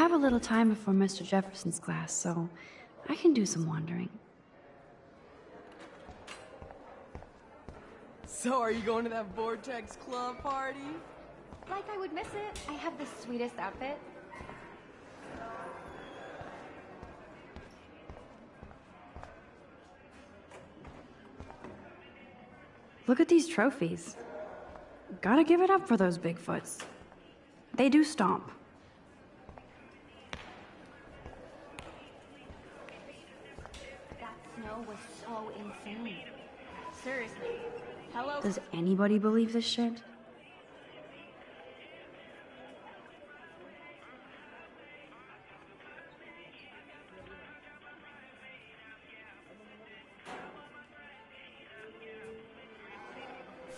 have a little time before Mr. Jefferson's class, so I can do some wandering. So are you going to that Vortex Club party? Like I would miss it. I have the sweetest outfit. Look at these trophies. Gotta give it up for those Bigfoots. They do stomp. That snow was so insane. Seriously. Hello? Does anybody believe this shit?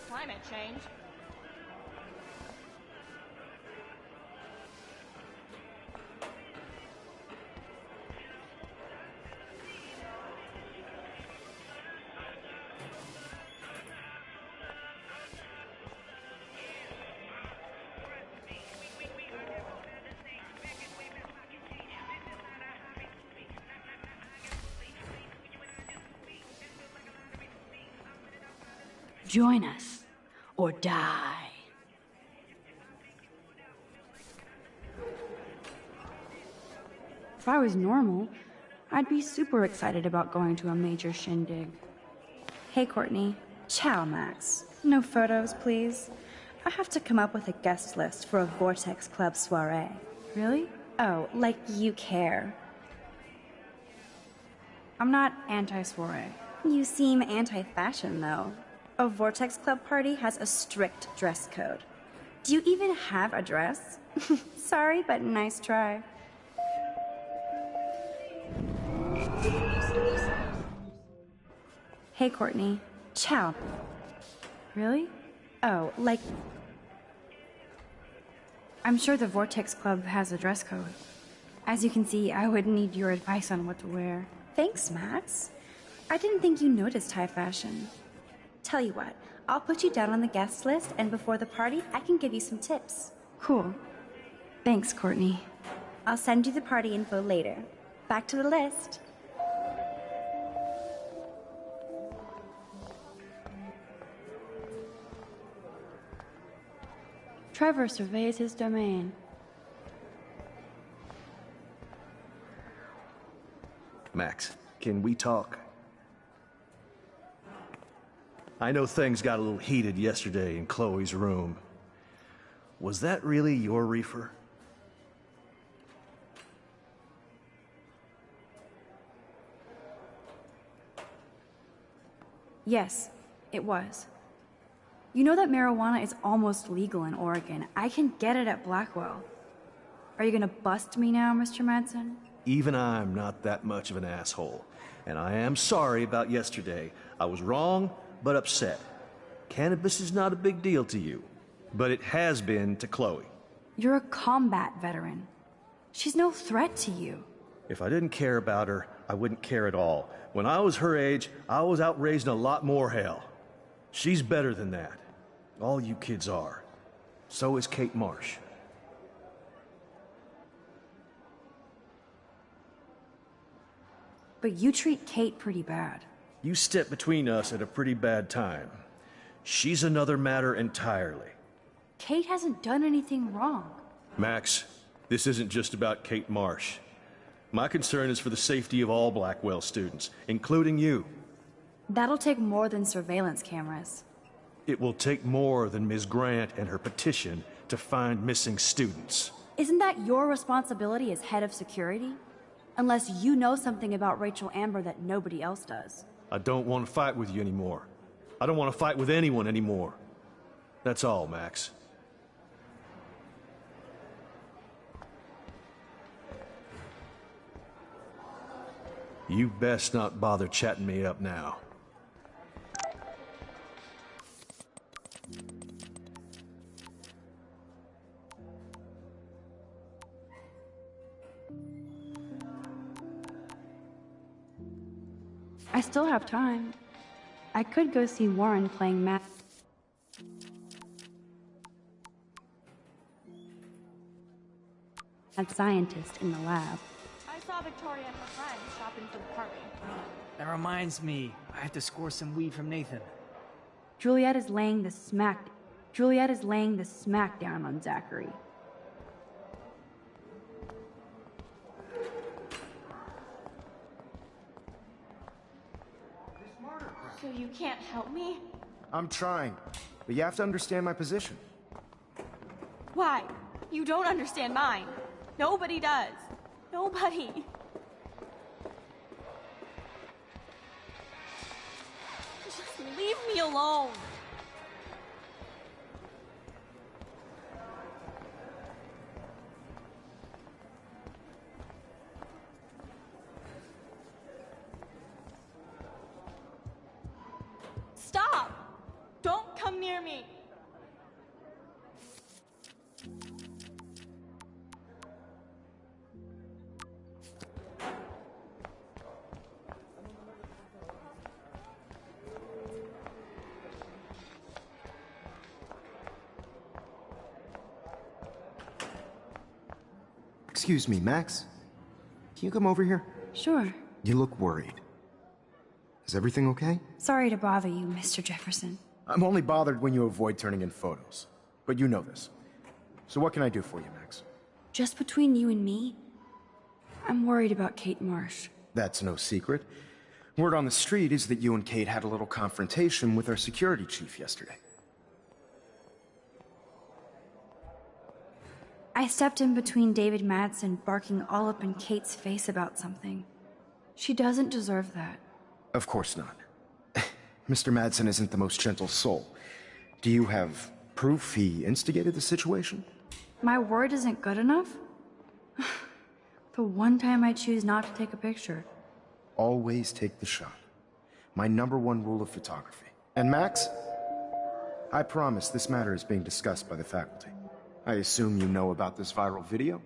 Climate change. Join us, or die. If I was normal, I'd be super excited about going to a major shindig. Hey, Courtney. Ciao, Max. No photos, please. I have to come up with a guest list for a Vortex Club soiree. Really? Oh, like you care. I'm not anti-soiree. You seem anti-fashion, though. A Vortex Club party has a strict dress code. Do you even have a dress? Sorry, but nice try. Hey, Courtney. Ciao. Really? Oh, like... I'm sure the Vortex Club has a dress code. As you can see, I would need your advice on what to wear. Thanks, Max. I didn't think you noticed high fashion. Tell you what, I'll put you down on the guest list, and before the party, I can give you some tips. Cool. Thanks, Courtney. I'll send you the party info later. Back to the list. Trevor surveys his domain. Max, can we talk? I know things got a little heated yesterday in Chloe's room. Was that really your reefer? Yes, it was. You know that marijuana is almost legal in Oregon. I can get it at Blackwell. Are you gonna bust me now, Mr. Madsen? Even I'm not that much of an asshole. And I am sorry about yesterday. I was wrong, but upset. Cannabis is not a big deal to you, but it has been to Chloe. You're a combat veteran. She's no threat to you. If I didn't care about her, I wouldn't care at all. When I was her age, I was out raising a lot more hell. She's better than that. All you kids are. So is Kate Marsh. But you treat Kate pretty bad. You stepped between us at a pretty bad time. She's another matter entirely. Kate hasn't done anything wrong. Max, this isn't just about Kate Marsh. My concern is for the safety of all Blackwell students, including you. That'll take more than surveillance cameras. It will take more than Ms. Grant and her petition to find missing students. Isn't that your responsibility as head of security? Unless you know something about Rachel Amber that nobody else does. I don't want to fight with you anymore. I don't want to fight with anyone anymore. That's all, Max. You best not bother chatting me up now. I still have time. I could go see Warren playing math. that scientist in the lab. I saw Victoria and her friends shopping for the party. That reminds me, I have to score some weed from Nathan. Juliet is laying the smack down on Zachary. So you can't help me? I'm trying, but you have to understand my position. Why? You don't understand mine. Nobody does. Nobody. Just leave me alone. Stop! Don't come near me! Excuse me, Max. Can you come over here? Sure. You look worried. Is everything okay? Sorry to bother you, Mr. Jefferson. I'm only bothered when you avoid turning in photos. But you know this. So what can I do for you, Max? Just between you and me, I'm worried about Kate Marsh. That's no secret. Word on the street is that you and Kate had a little confrontation with our security chief yesterday. I stepped in between David Madsen barking all up in Kate's face about something. She doesn't deserve that. Of course not. Mr. Madsen isn't the most gentle soul. Do you have proof he instigated the situation? My word isn't good enough? The one time I choose not to take a picture. Always take the shot. My #1 rule of photography. And Max, I promise this matter is being discussed by the faculty. I assume you know about this viral video?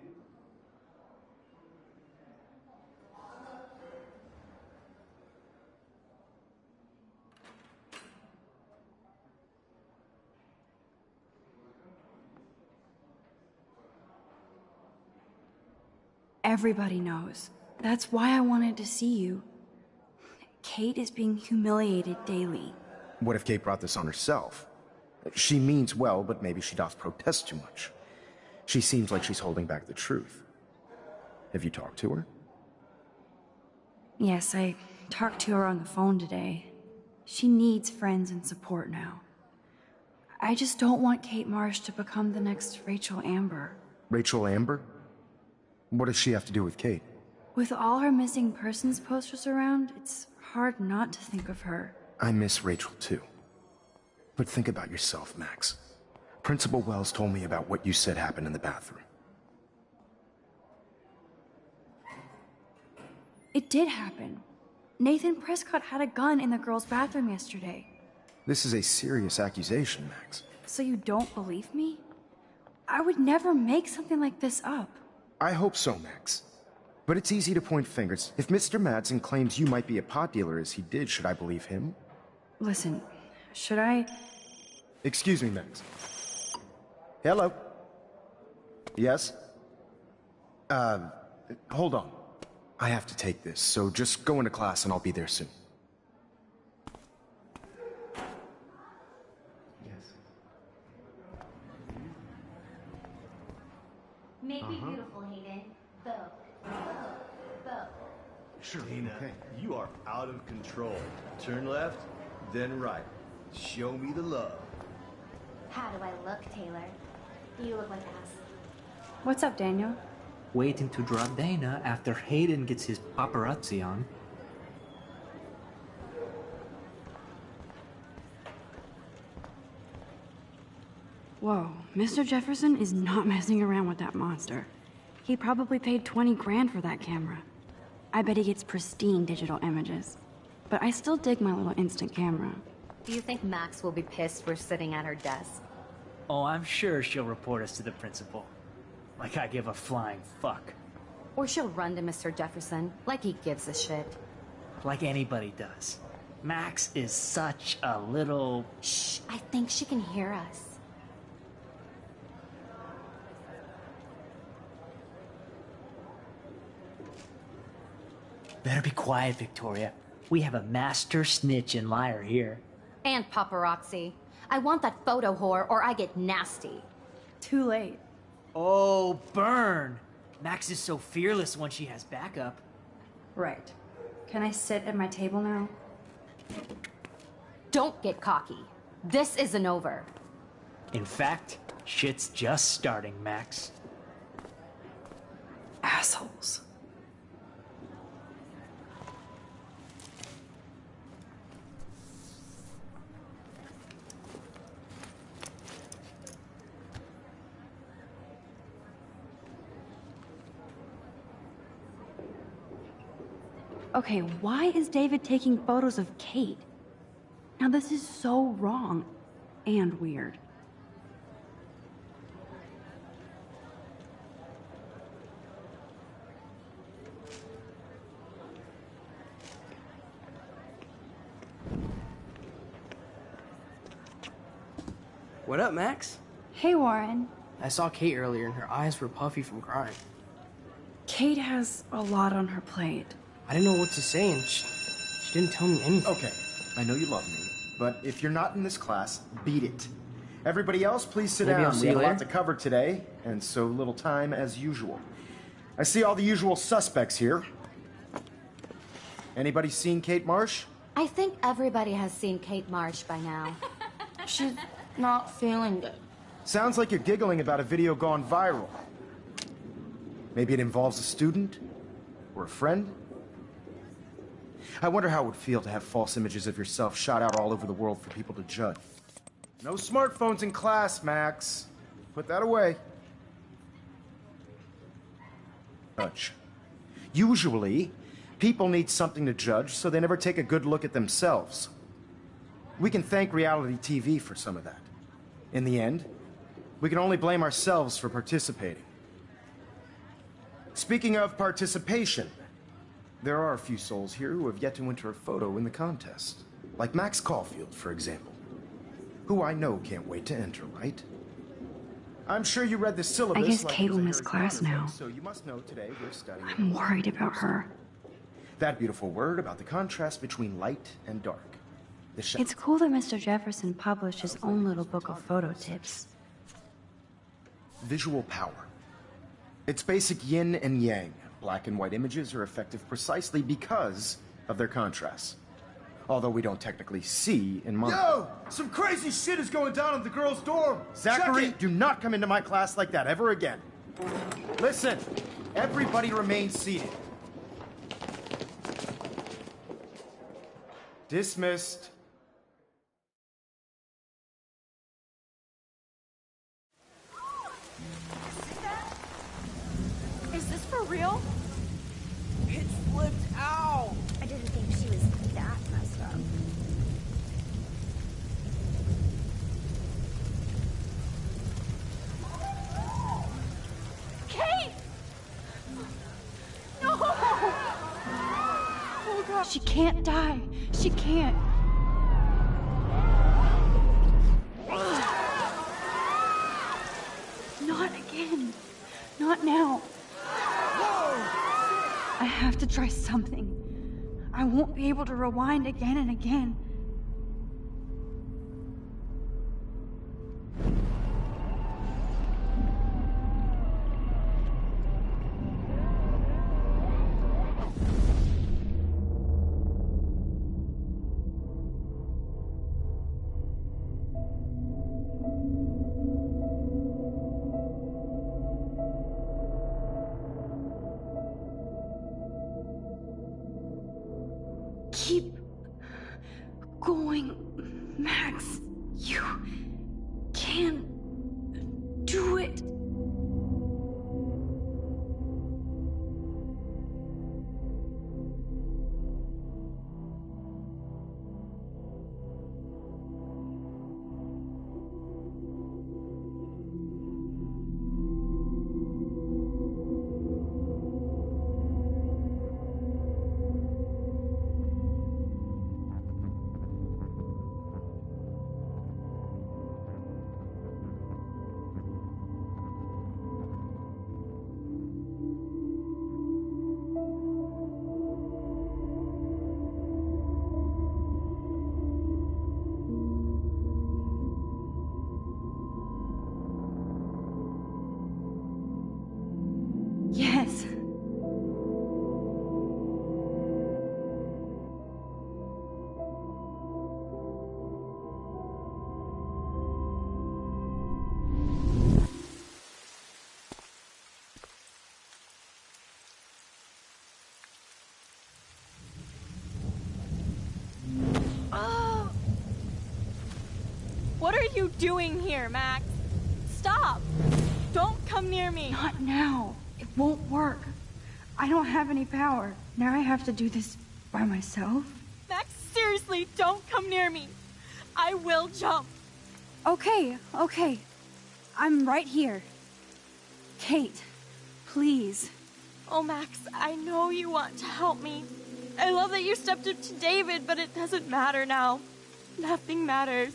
Everybody knows. That's why I wanted to see you. Kate is being humiliated daily. What if Kate brought this on herself? She means well, but maybe she doth protest too much. She seems like she's holding back the truth. Have you talked to her? Yes, I talked to her on the phone today. She needs friends and support now. I just don't want Kate Marsh to become the next Rachel Amber. Rachel Amber? What does she have to do with Kate? With all her missing persons posters around, it's hard not to think of her. I miss Rachel too. But think about yourself, Max. Principal Wells told me about what you said happened in the bathroom. It did happen. Nathan Prescott had a gun in the girls' bathroom yesterday. This is a serious accusation, Max. So you don't believe me? I would never make something like this up. I hope so, Max. But it's easy to point fingers. If Mr. Madsen claims you might be a pot dealer as he did, should I believe him? Listen, should I... Excuse me, Max. Hello? Yes? Hold on. I have to take this, so just go into class and I'll be there soon. Yes. Make me beautiful, Hayden. Vogue. Vogue. Sure, Dana, okay. you are out of control. Turn left, then right. Show me the love. How do I look, Taylor? You look like ass. What's up, Daniel? Waiting to draw Dana after Hayden gets his paparazzi on. Whoa, Mr. Jefferson is not messing around with that monster. He probably paid 20 grand for that camera. I bet he gets pristine digital images. But I still dig my little instant camera. Do you think Max will be pissed we're sitting at her desk? Oh, I'm sure she'll report us to the principal. Like I give a flying fuck. Or she'll run to Mr. Jefferson, like he gives a shit. Like anybody does. Max is such a little... Shh, I think she can hear us. Better be quiet, Victoria. We have a master snitch and liar here. And paparazzi. I want that photo whore or I get nasty. Too late. Oh, burn! Max is so fearless when she has backup. Right. Can I sit at my table now? Don't get cocky. This isn't over. In fact, shit's just starting, Max. Assholes. Okay, why is David taking photos of Kate? Now this is so wrong and weird. What up, Max? Hey, Warren. I saw Kate earlier and her eyes were puffy from crying. Kate has a lot on her plate. I didn't know what to say and she didn't tell me anything. Okay, I know you love me, but if you're not in this class, beat it. Everybody else, please sit Maybe down. I'll see We have you a lot later. to cover today, and so little time as usual. I see all the usual suspects here. Anybody seen Kate Marsh? I think everybody has seen Kate Marsh by now. She's not feeling good. Sounds like you're giggling about a video gone viral. Maybe it involves a student? Or a friend? I wonder how it would feel to have false images of yourself shot out all over the world for people to judge. No smartphones in class, Max. Put that away. Judge. Usually, people need something to judge, so they never take a good look at themselves. We can thank reality TV for some of that. In the end, we can only blame ourselves for participating. Speaking of participation, there are a few souls here who have yet to enter a photo in the contest. Like Max Caulfield, for example. Who I know can't wait to enter, right? I'm sure you read the syllabus. I guess like Kate it was will a miss Harry class Potter book, now. So you must know today we're studying. I'm worried about her. That beautiful word about the contrast between light and dark. The shadow. It's cool that Mr. Jefferson published his own little book of photo tips. Visual power. It's basic yin and yang. Black and white images are effective precisely because of their contrast. Although we don't technically see in monochrome. Yo! Some crazy shit is going down in the girls' dorm! Zachary, Check it! do not come into my class like that ever again. Listen, everybody remain seated. Dismissed. Is this for real? It flipped out. I didn't think she was that messed up. Kate! No! Oh God. She can't die. She can't. Not again. Not now. I have to try something. I won't be able to rewind again and again. Keep going, Max. You can do it. Yes. What are you doing here, Max? Stop! Don't come near me! Not now. It won't work. I don't have any power. Now I have to do this by myself. Max, seriously, don't come near me. I will jump. Okay. I'm right here. Kate, please. Oh, Max, I know you want to help me. I love that you stepped up to David, but it doesn't matter now. Nothing matters.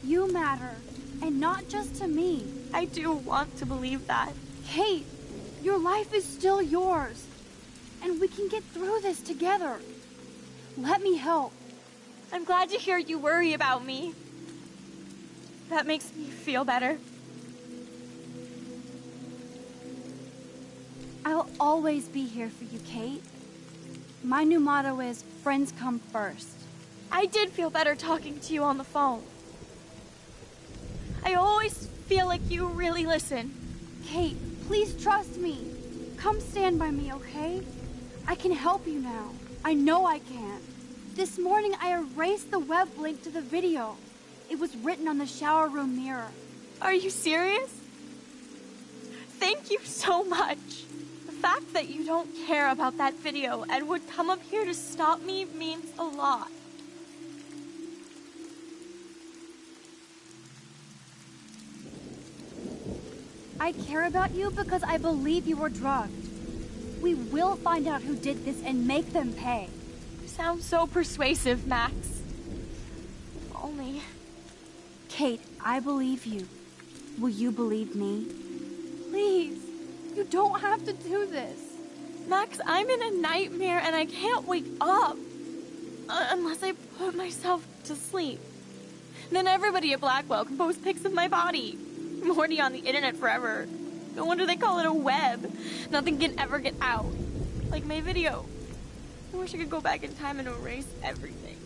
You matter, and not just to me. I do want to believe that. Kate, your life is still yours, and we can get through this together. Let me help. I'm glad to hear you worry about me. That makes me feel better. I'll always be here for you, Kate. My new motto is, friends come first. I did feel better talking to you on the phone. I always feel like you really listen. Kate, please trust me. Come stand by me, okay? I can help you now. I know I can. This morning I erased the web link to the video. It was written on the shower room mirror. Are you serious? Thank you so much. The fact that you don't care about that video and would come up here to stop me means a lot. I care about you because I believe you were drugged. We will find out who did this and make them pay. You sound so persuasive, Max. If only... Kate, I believe you. Will you believe me? Please, you don't have to do this. Max, I'm in a nightmare and I can't wake up. Unless I put myself to sleep. Then everybody at Blackwell can post pics of my body. I'm already on the internet forever. No wonder they call it a web. Nothing can ever get out. Like my video. I wish I could go back in time and erase everything.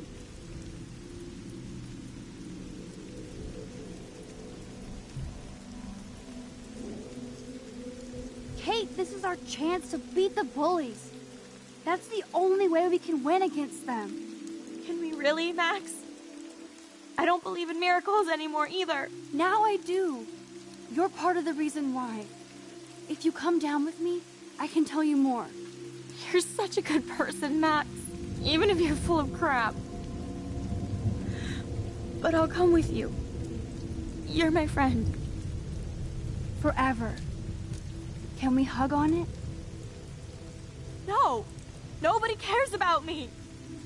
Kate, this is our chance to beat the bullies. That's the only way we can win against them. Can we really, Max? I don't believe in miracles anymore either. Now I do. You're part of the reason why. If you come down with me, I can tell you more. You're such a good person, Max. Even if you're full of crap. But I'll come with you. You're my friend. Forever. Can we hug on it? No! Nobody cares about me!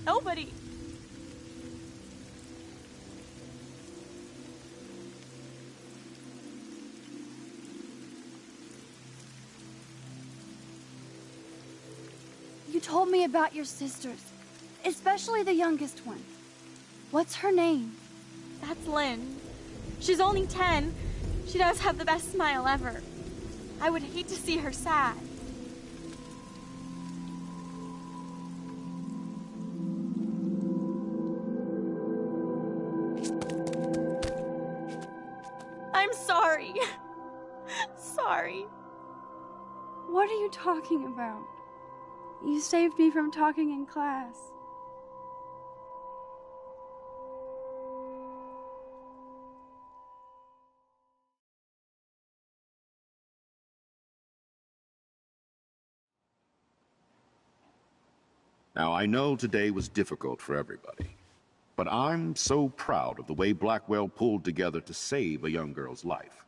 Nobody! You told me about your sisters, especially the youngest one. What's her name? That's Lynn. She's only 10. She does have the best smile ever. I would hate to see her sad. I'm sorry. Sorry. What are you talking about? You saved me from talking in class. Now, I know today was difficult for everybody, but I'm so proud of the way Blackwell pulled together to save a young girl's life.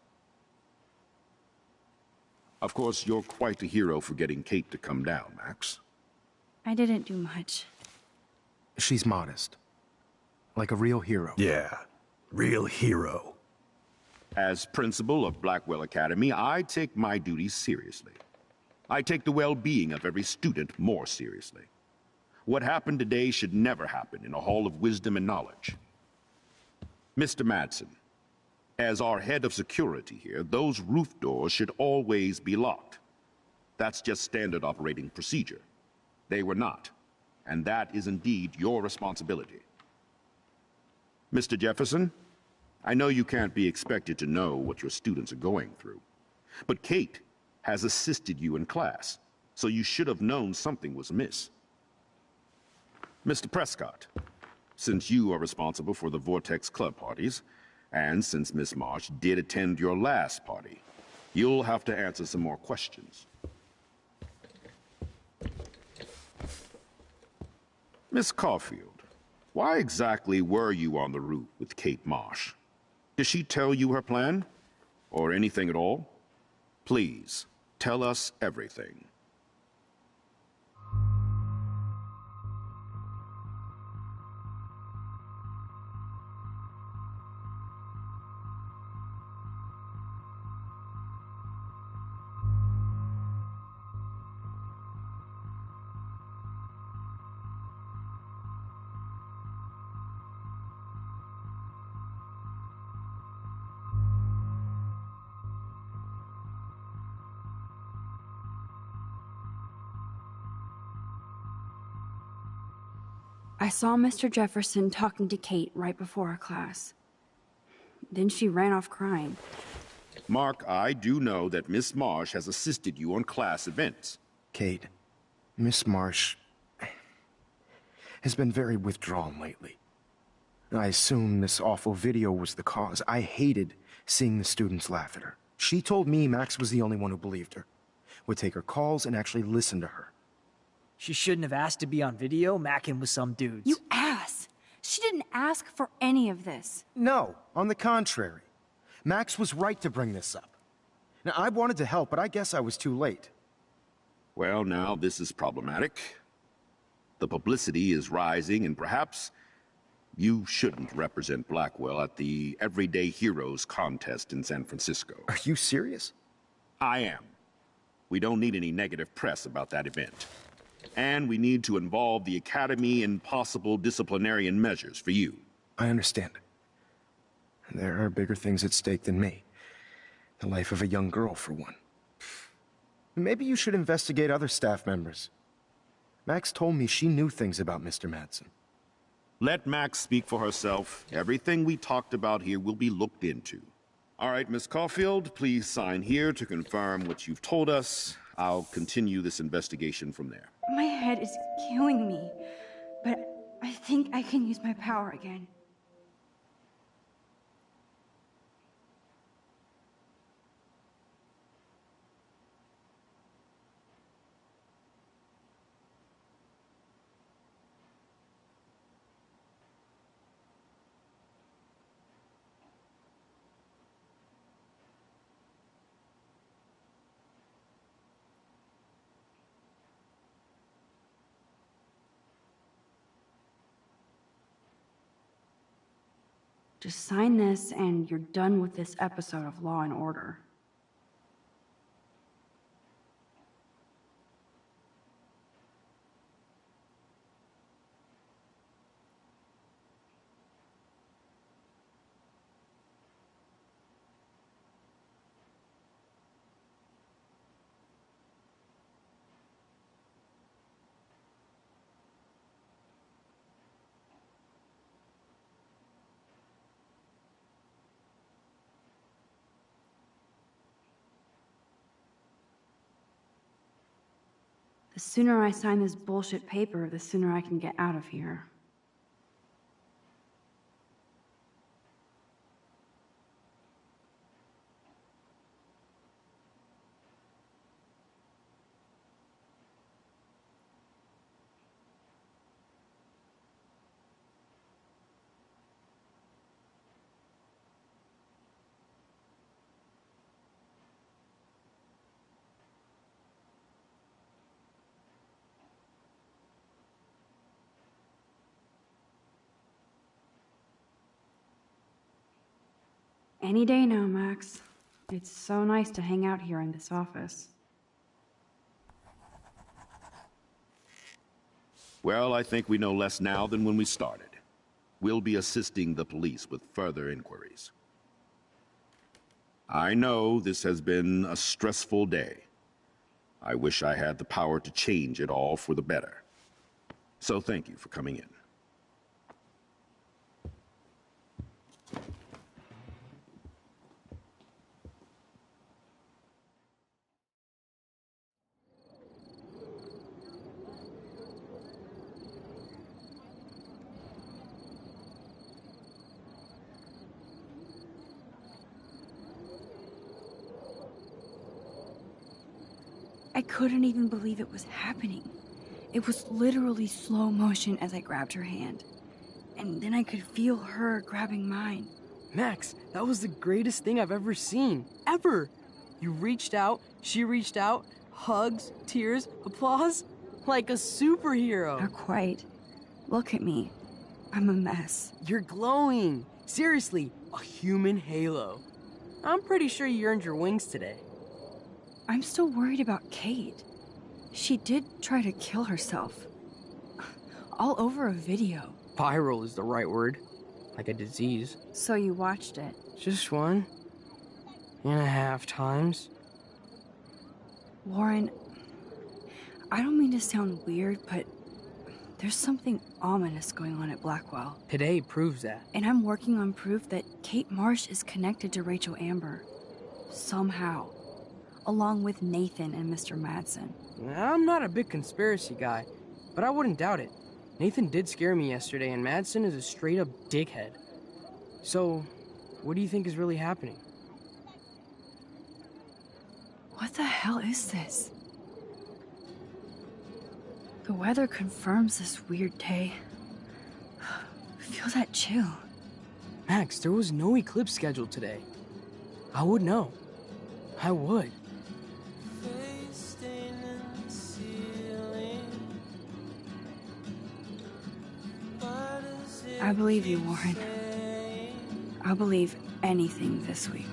Of course, you're quite the hero for getting Kate to come down, Max. I didn't do much. She's modest. Like a real hero. Yeah, real hero. As principal of Blackwell Academy, I take my duties seriously. I take the well-being of every student more seriously. What happened today should never happen in a hall of wisdom and knowledge. Mr. Madsen, as our head of security here, those roof doors should always be locked. That's just standard operating procedure. They were not, and that is indeed your responsibility. Mr. Jefferson, I know you can't be expected to know what your students are going through, but Kate has assisted you in class, so you should have known something was amiss. Mr. Prescott, since you are responsible for the Vortex Club parties, and since Miss Marsh did attend your last party, you'll have to answer some more questions. Miss Caulfield, why exactly were you on the route with Kate Marsh? Did she tell you her plan? Or anything at all? Please, tell us everything. I saw Mr. Jefferson talking to Kate right before our class. Then she ran off crying. Mark, I do know that Miss Marsh has assisted you on class events. Kate, Miss Marsh has been very withdrawn lately. I assume this awful video was the cause. I hated seeing the students laugh at her. She told me Max was the only one who believed her, would take her calls and actually listen to her. She shouldn't have asked to be on video, macking with some dudes. You ass! She didn't ask for any of this. No, on the contrary. Max was right to bring this up. Now, I wanted to help, but I guess I was too late. Well, now this is problematic. The publicity is rising, and perhaps you shouldn't represent Blackwell at the Everyday Heroes contest in San Francisco. Are you serious? I am. We don't need any negative press about that event. And we need to involve the Academy in possible disciplinarian measures for you. I understand. There are bigger things at stake than me. The life of a young girl, for one. Maybe you should investigate other staff members. Max told me she knew things about Mr. Madsen. Let Max speak for herself. Everything we talked about here will be looked into. All right, Miss Caulfield, please sign here to confirm what you've told us. I'll continue this investigation from there. My head is killing me, but I think I can use my power again. Just sign this and you're done with this episode of Law and Order. The sooner I sign this bullshit paper, the sooner I can get out of here. Any day now, Max. It's so nice to hang out here in this office. Well, I think we know less now than when we started. We'll be assisting the police with further inquiries. I know this has been a stressful day. I wish I had the power to change it all for the better. So thank you for coming in. I couldn't even believe it was happening. It was literally slow motion as I grabbed her hand. And then I could feel her grabbing mine. Max, that was the greatest thing I've ever seen. Ever! You reached out, she reached out, hugs, tears, applause. Like a superhero. Not quite. Look at me. I'm a mess. You're glowing. Seriously, a human halo. I'm pretty sure you earned your wings today. I'm still worried about Kate. She did try to kill herself. All over a video. Viral is the right word. Like a disease. So you watched it? Just 1.5 times. Warren, I don't mean to sound weird, but there's something ominous going on at Blackwell. Today proves that. And I'm working on proof that Kate Marsh is connected to Rachel Amber. Somehow. Along with Nathan and Mr. Madsen. I'm not a big conspiracy guy, but I wouldn't doubt it. Nathan did scare me yesterday, and Madsen is a straight-up dickhead. So, what do you think is really happening? What the hell is this? The weather confirms this weird day. Feel that chill. Max, there was no eclipse scheduled today. I would know. I would. I believe you, Warren. I'll believe anything this week.